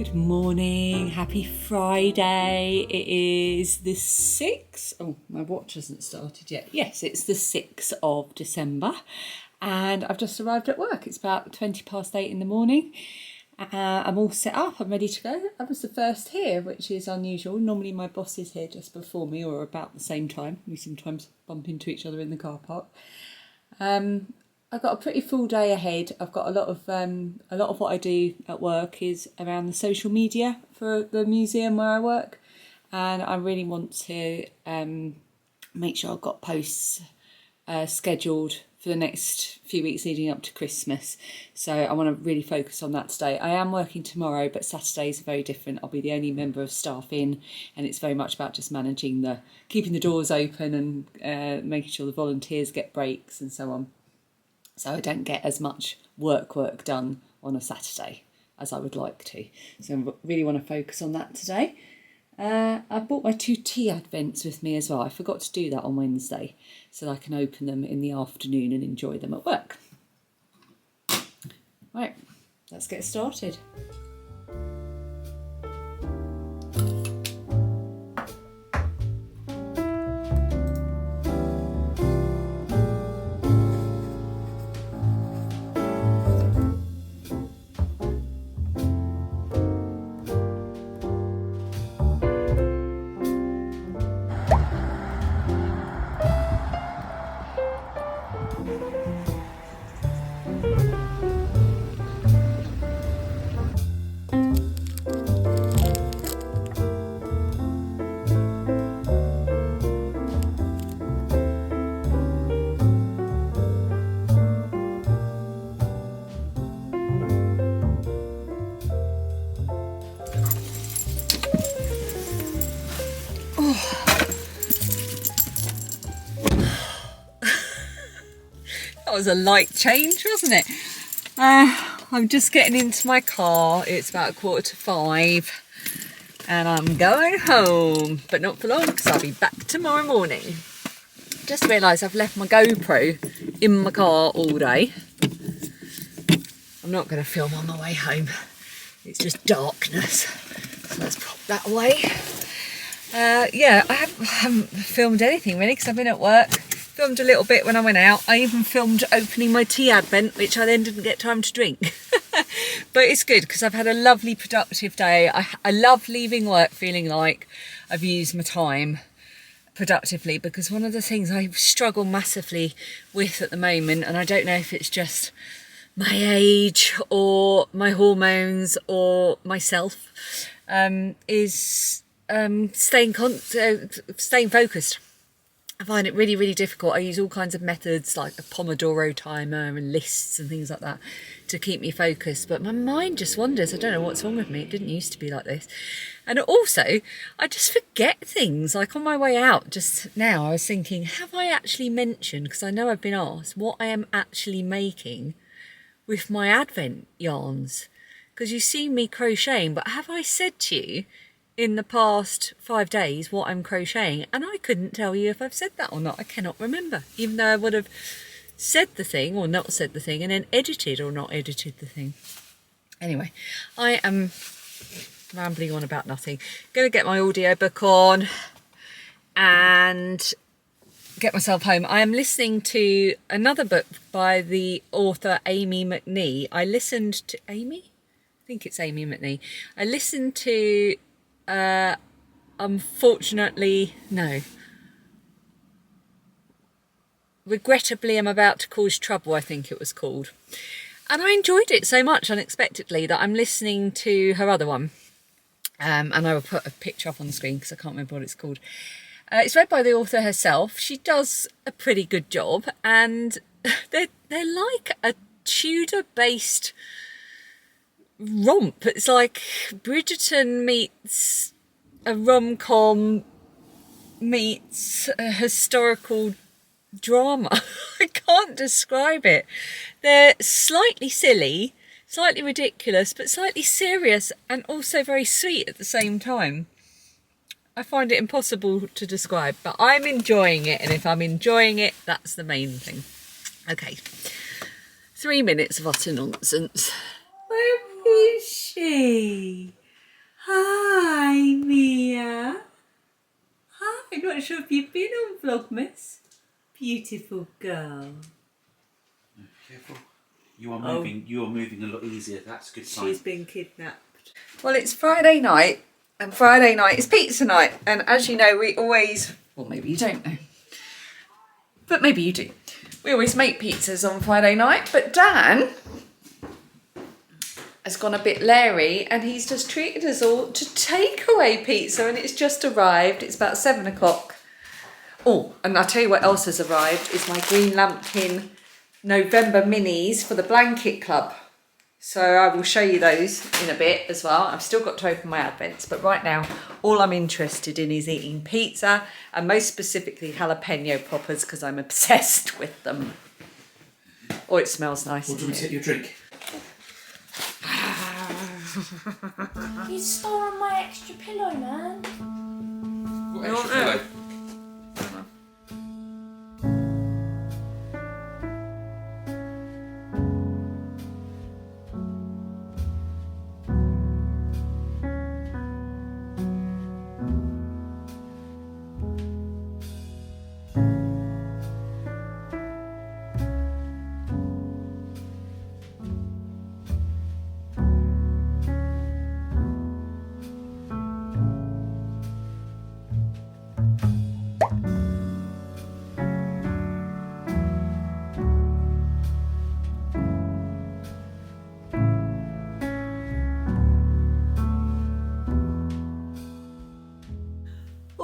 Good morning, happy Friday. It is the 6th. Oh, my watch hasn't started yet. Yes, it's the 6th of December and I've just arrived at work. It's about 8:20 in the morning. I'm all set up, I'm ready to go. I was the first here, which is unusual. Normally my boss is here just before me or about the same time. We sometimes bump into each other in the car park. I've got a pretty full day ahead. I've got a lot of what I do at work is around the social media for the museum where I work, and I really want to make sure I've got posts scheduled for the next few weeks leading up to Christmas. So I want to really focus on that today. I am working tomorrow, but Saturdays are very different. I'll be the only member of staff in, and it's very much about just managing keeping the doors open and making sure the volunteers get breaks and so on. So I don't get as much work done on a Saturday as I would like to. So I really want to focus on that today. I brought my 2 tea advents with me as well. I forgot to do that on Wednesday, so that I can open them in the afternoon and enjoy them at work. Right, let's get started. That was a light change, wasn't it? I'm just getting into my car. It's about 4:45 and I'm going home, but not for long because I'll be back tomorrow morning. Just realised I've left my GoPro in my car all day. I'm not going to film on my way home. It's just darkness. So let's pop that away. Yeah, I haven't filmed anything really because I've been at work. Filmed a little bit when I went out. I even filmed opening my tea advent, which I then didn't get time to drink. But it's good because I've had a lovely productive day. I love leaving work feeling like I've used my time productively, because one of the things I struggle massively with at the moment, and I don't know if it's just my age or my hormones or myself, is staying focused. I find it really, really difficult. I use all kinds of methods like a Pomodoro timer and lists and things like that to keep me focused. But my mind just wanders. I don't know what's wrong with me. It didn't used to be like this. And also, I just forget things. Like on my way out just now, I was thinking, have I actually mentioned, because I know I've been asked, what I am actually making with my Advent yarns? Because you see me crocheting, but have I said to you in the past 5 days what I'm crocheting? And I couldn't tell you if I've said that or not. I cannot remember, even though I would have said the thing or not said the thing and then edited or not edited the thing. Anyway, I am rambling on about nothing. Gonna get my audiobook on and get myself home. I am listening to another book by the author Amy McNee. I listened to Amy? I think it's Amy McNee. I listened to Regrettably I'm About to Cause Trouble, I think it was called. And I enjoyed it so much unexpectedly that I'm listening to her other one. And I will put a picture up on the screen because I can't remember what it's called. It's read by the author herself. She does a pretty good job, and they're like a Tudor-based romp. It's like Bridgerton meets a rom-com meets a historical drama. I can't describe it. They're slightly silly, slightly ridiculous, but slightly serious and also very sweet at the same time. I find it impossible to describe, but I'm enjoying it, and if I'm enjoying it, that's the main thing. Okay, 3 minutes of utter nonsense. Where is she? Hi, Mia. Hi, I'm not sure if you've been on Vlogmas. Beautiful girl. Careful. You are moving. You are moving a lot easier. That's a good sign. She's been kidnapped. Well, it's Friday night, and Friday night is pizza night. And as you know, we always, well, maybe you don't know, but maybe you do. We always make pizzas on Friday night. But Dan has gone a bit leery, and he's just treated us all to takeaway pizza, and it's just arrived. It's about 7 o'clock. Oh, and I'll tell you what else has arrived is my Greenlambkin November minis for the blanket club. So I will show you those in a bit as well. I've still got to open my advents, but right now all I'm interested in is eating pizza, and most specifically jalapeno poppers, because I'm obsessed with them. Oh, it smells nice. What do you want to get your drink? You stole my extra pillow, man. What extra pillow?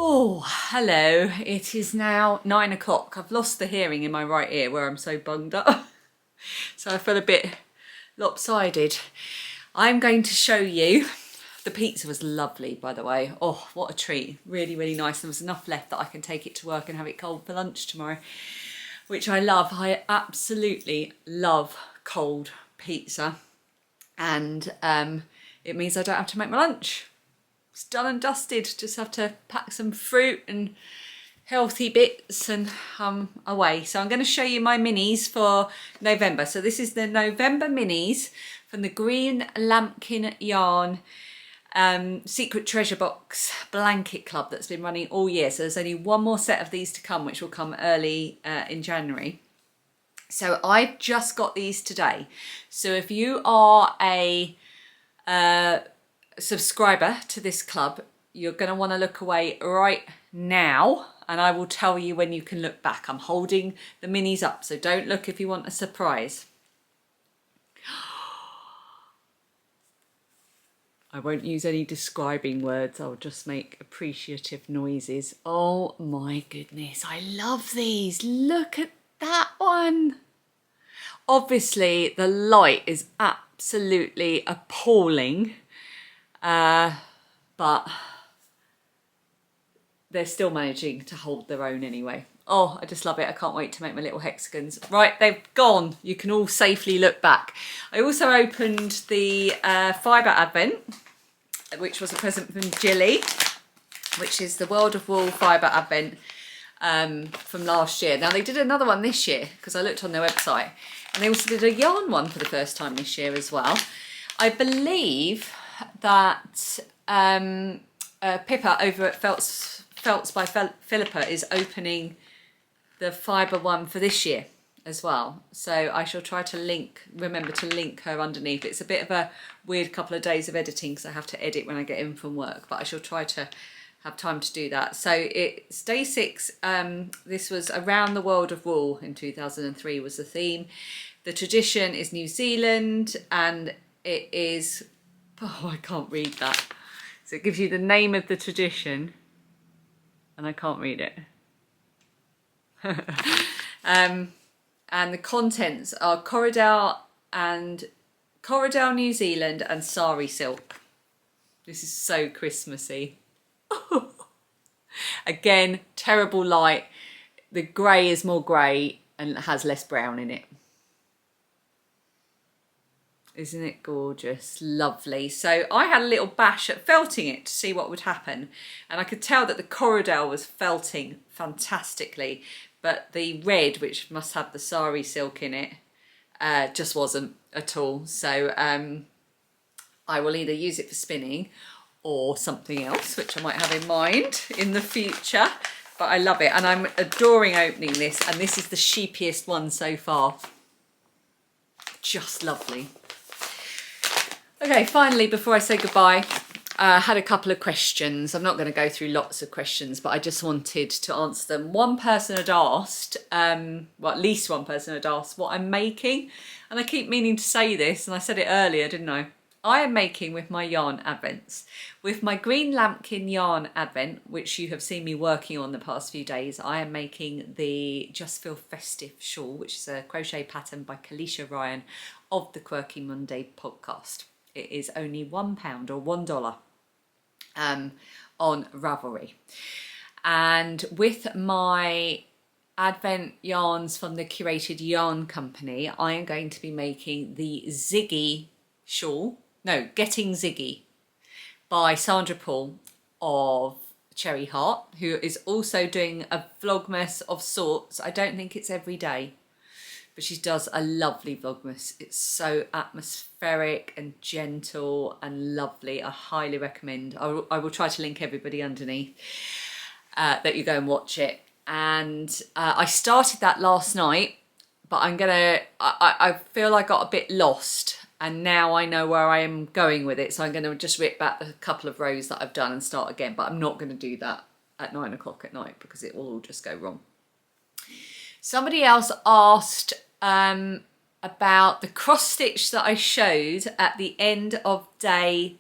Oh, hello. It is now 9 o'clock. I've lost the hearing in my right ear where I'm so bunged up. So I feel a bit lopsided. I'm going to show you. The pizza was lovely, by the way. Oh, what a treat. Really, really nice. There was enough left that I can take it to work and have it cold for lunch tomorrow, which I love. I absolutely love cold pizza. And it means I don't have to make my lunch. It's done and dusted. Just have to pack some fruit and healthy bits and away. So I'm going to show you my minis for November. So this is the November minis from the Greenlambkin Yarn Secret Treasure Box Blanket Club that's been running all year. So there's only one more set of these to come, which will come early in January. So I've just got these today. So if you are a subscriber to this club, you're going to want to look away right now, and I will tell you when you can look back. I'm holding the minis up, so don't look if you want a surprise. I won't use any describing words, I'll just make appreciative noises. Oh my goodness, I love these. Look at that one. Obviously the light is absolutely appalling, but they're still managing to hold their own anyway. Oh, I just love it. I can't wait to make my little hexagons. Right, they've gone. You can all safely look back. I also opened the Fibre Advent, which was a present from Jilly, which is the World of Wool Fibre Advent from last year. Now, they did another one this year because I looked on their website, and they also did a yarn one for the first time this year as well. I believe that Pippa over at Felts by Philippa is opening the fibre one for this year as well. So I shall try to remember to link her underneath. It's a bit of a weird couple of days of editing because I have to edit when I get in from work, but I shall try to have time to do that. So it's day 6. This was Around the World of Wool in 2003 was the theme. The tradition is New Zealand, and it is, oh, I can't read that. So it gives you the name of the tradition, and I can't read it. And the contents are Corridor, New Zealand, and Sari silk. This is so Christmassy. Again, terrible light. The grey is more grey and has less brown in it. Isn't it gorgeous? Lovely. So I had a little bash at felting it to see what would happen. And I could tell that the Corridor was felting fantastically. But the red, which must have the sari silk in it, just wasn't at all. So I will either use it for spinning or something else, which I might have in mind in the future. But I love it, and I'm adoring opening this, and this is the sheepiest one so far. Just lovely. Okay, finally, before I say goodbye, I had a couple of questions. I'm not going to go through lots of questions, but I just wanted to answer them. One person had asked, well, at least one person had asked what I'm making, and I keep meaning to say this, and I said it earlier, didn't I? I am making with my yarn advents. With my Greenlambkin Yarn advent, which you have seen me working on the past few days, I am making the Just Feel Festive shawl, which is a crochet pattern by Kalisha Ryan of the Quirky Monday podcast. It is only £1 or $1 on Ravelry. And with my advent yarns from the Curated Yarn Company, I am going to be making the Ziggy shawl. No, Getting Ziggy by Sandra Paul of Cherry Heart, who is also doing a Vlogmas of sorts. I don't think it's every day, but she does a lovely Vlogmas. It's so atmospheric and gentle and lovely. I highly recommend. I will try to link everybody underneath that you go and watch it. And I started that last night, but I feel I got a bit lost. And now I know where I am going with it. So I'm going to just rip back the couple of rows that I've done and start again. But I'm not going to do that at 9 o'clock at night because it will all just go wrong. Somebody else asked about the cross stitch that I showed at the end of day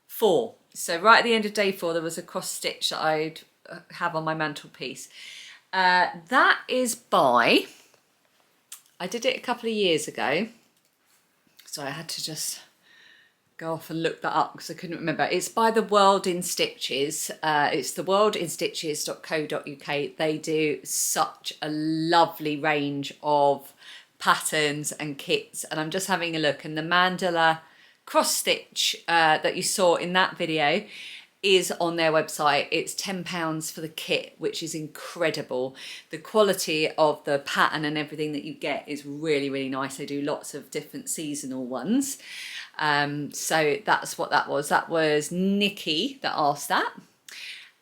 4. So right at the end of day 4, there was a cross stitch that I'd have on my mantelpiece. That is by, I did it a couple of years ago. So I had to just go off and look that up because I couldn't remember. It's by The World in Stitches. It's theworldinstitches.co.uk. They do such a lovely range of patterns and kits. And I'm just having a look. And the mandala cross stitch that you saw in that video is on their website. It's £10 for the kit, which is incredible. The quality of the pattern and everything that you get is really, really nice. They do lots of different seasonal ones. So that's what that was. That was Nikki that asked that.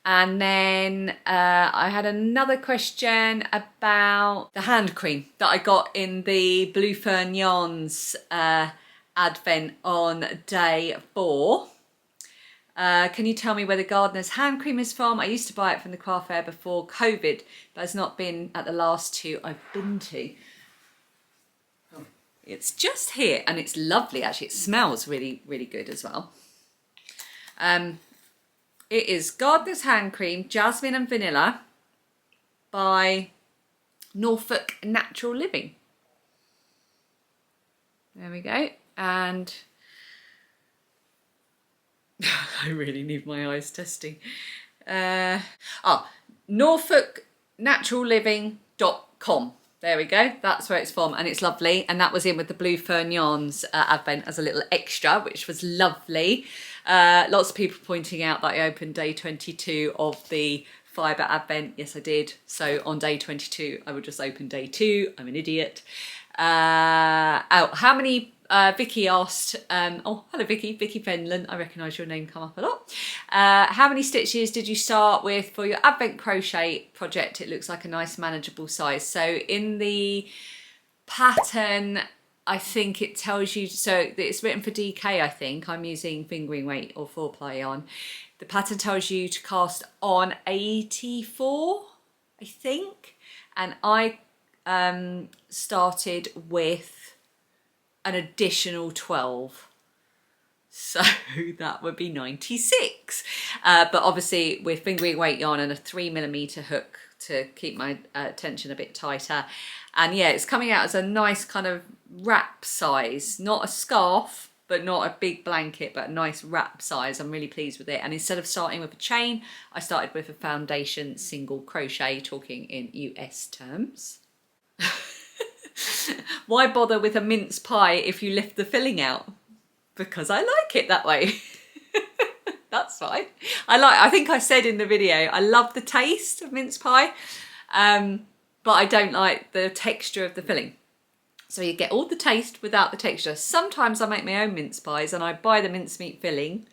And then I had another question about the hand cream that I got in the Blue Fern Yarns advent on day 4. Can you tell me where the Gardener's hand cream is from? I used to buy it from the craft fair before COVID, but it's not been at the last 2 I've been to. Oh, it's just here, and it's lovely actually. It smells really, really good as well. It is Gardener's hand cream, jasmine and vanilla by Norfolk Natural Living. There we go. And I really need my eyes testing. NorfolkNaturalLiving.com. There we go. That's where it's from, and it's lovely. And that was in with the Blue Fern Yarns advent as a little extra, which was lovely. Lots of people pointing out that I opened day 22 of the fibre advent. Yes, I did. So on day 22, I would just open day 2. I'm an idiot. How many? Vicky asked, oh, hello Vicky Fenlon, I recognise your name come up a lot. How many stitches did you start with for your advent crochet project? It looks like a nice manageable size. So in the pattern, I think it tells you, so it's written for DK, I think. I'm using fingering weight or 4-ply yarn. The pattern tells you to cast on 84, I think. And I started with an additional 12, so that would be 96. But obviously with fingering weight yarn and a 3mm hook to keep my tension a bit tighter. And yeah, it's coming out as a nice kind of wrap size, not a scarf, but not a big blanket, but a nice wrap size. I'm really pleased with it. And instead of starting with a chain, I started with a foundation single crochet, talking in US terms. Why bother with a mince pie if you lift the filling out? Because I like it that way. That's fine. I think I said in the video, I love the taste of mince pie, but I don't like the texture of the filling. So you get all the taste without the texture. Sometimes I make my own mince pies and I buy the mincemeat filling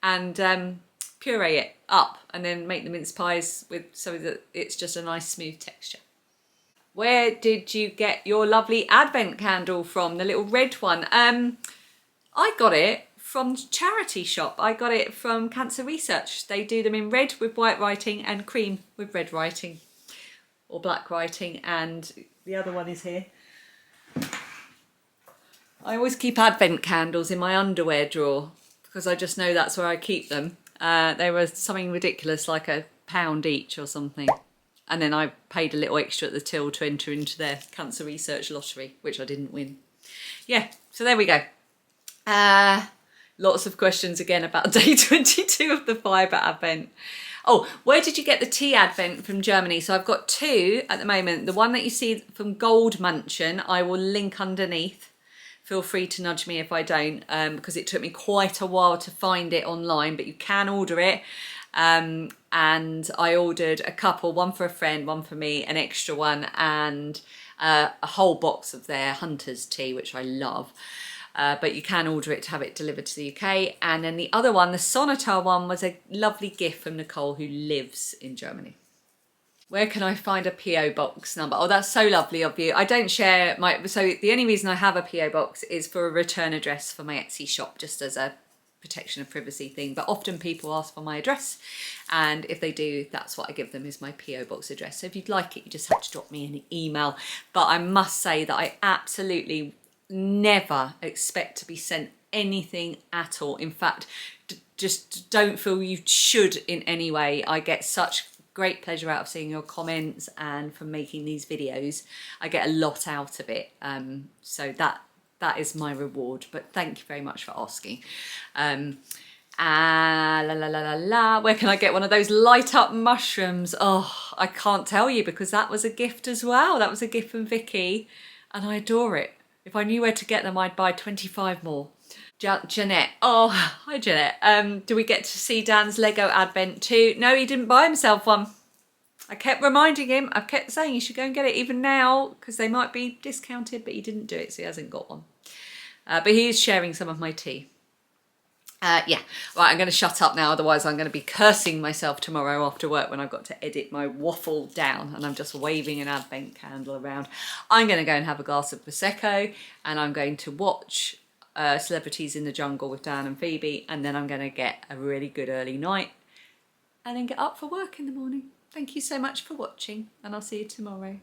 and puree it up and then make the mince pies with so that it's just a nice smooth texture. Where did you get your lovely advent candle from? The little red one. I got it from charity shop. I got it from Cancer Research. They do them in red with white writing and cream with red writing or black writing, and the other one is here. I always keep advent candles in my underwear drawer because I just know that's where I keep them. They were something ridiculous, like £1 each or something. And then I paid a little extra at the till to enter into their Cancer Research lottery, which I didn't win. Yeah, so there we go. Lots of questions again about day 22 of the Fibre Advent. Oh, where did you get the tea advent from Germany? So I've got two at the moment. The one that you see from Gold Mansion, I will link underneath. Feel free to nudge me if I don't, because it took me quite a while to find it online, but you can order it. And I ordered a couple, one for a friend, one for me, an extra one, and a whole box of their Hunter's tea, which I love. But you can order it to have it delivered to the UK. And then the other one, the Sonatar one, was a lovely gift from Nicole, who lives in Germany. Where can I find a PO box number? Oh, that's so lovely of you. I don't share my... So the only reason I have a PO box is for a return address for my Etsy shop, just as a protection of privacy thing. But often people ask for my address, and if they do, that's what I give them, is my PO box address. So if you'd like it, you just have to drop me an email. But I must say that I absolutely never expect to be sent anything at all. In fact, just don't feel you should in any way. I get such great pleasure out of seeing your comments, and from making these videos I get a lot out of it, so that is my reward. But thank you very much for asking. Where can I get one of those light up mushrooms? Oh, I can't tell you, because that was a gift as well. That was a gift from Vicky, and I adore it. If I knew where to get them, I'd buy 25 more. Jeanette. Oh, hi Jeanette. Do we get to see Dan's Lego Advent too? No, he didn't buy himself one. I kept reminding him. I've kept saying you should go and get it even now, because they might be discounted, but he didn't do it, so he hasn't got one. But he is sharing some of my tea. Yeah, right, I'm going to shut up now, otherwise I'm going to be cursing myself tomorrow after work when I've got to edit my waffle down and I'm just waving an advent candle around. I'm going to go and have a glass of Prosecco, and I'm going to watch Celebrities in the Jungle with Dan and Phoebe, and then I'm going to get a really good early night and then get up for work in the morning. Thank you so much for watching, and I'll see you tomorrow.